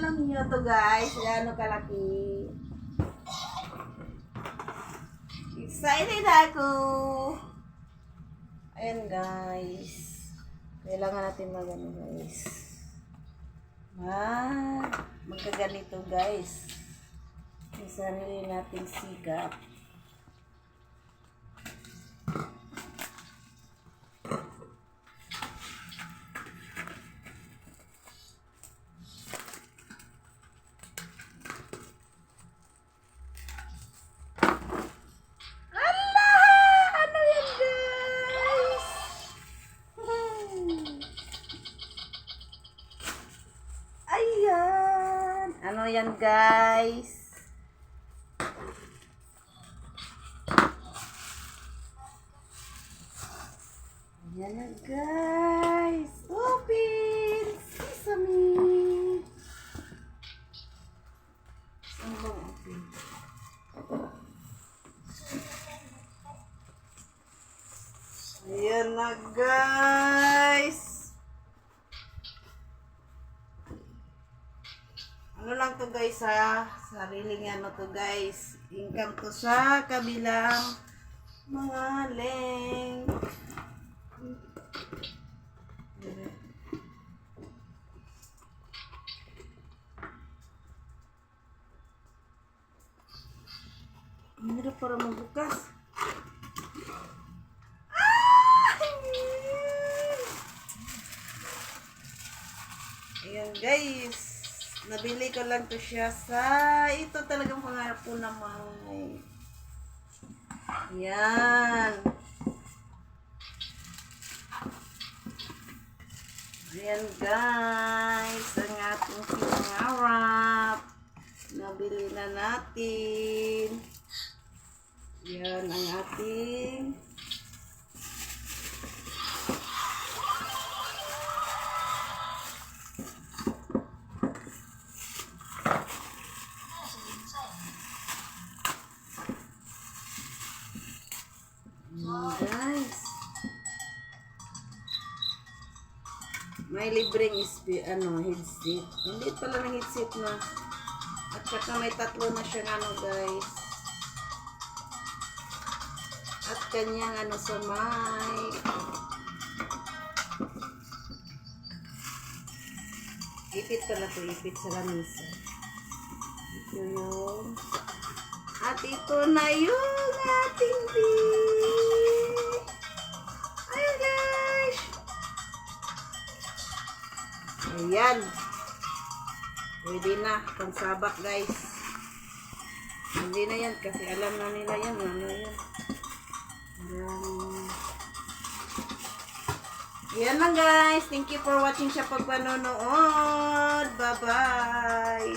alam niyo to guys, gaano kalaki. Excited ako. Ayan guys. Kailangan natin magano guys. Magkaganito guys. Yung sarili nating sikap. Ano yan guys? Ayan na guys. Open sesame. Saan bang open? Ayan na guys. Ano lang to guys ha, sariling ano to guys, income to sa kabilang mga link. Hindi para magbukas. Ayan guys. Nabili ko lang to siya sa ito talagang pangarap ko naman. Yan. Ayan guys, ang ating pinangarap. Nabili na natin. Yan ang ating guys. May libreng headset. Hindi pala ng headset na. At saka may tatlo na siya guys. At kanyang sa mic. Ipit pala to, ipit sa lamisa. Ito yun. At ito na yung ating beef. Ayun guys. Ayan. Pwede na. Pansabak guys. Hindi na yan kasi alam na nila yan. Ano yan. Ayan lang guys. Thank you for watching sa pagpanonood. Bye bye.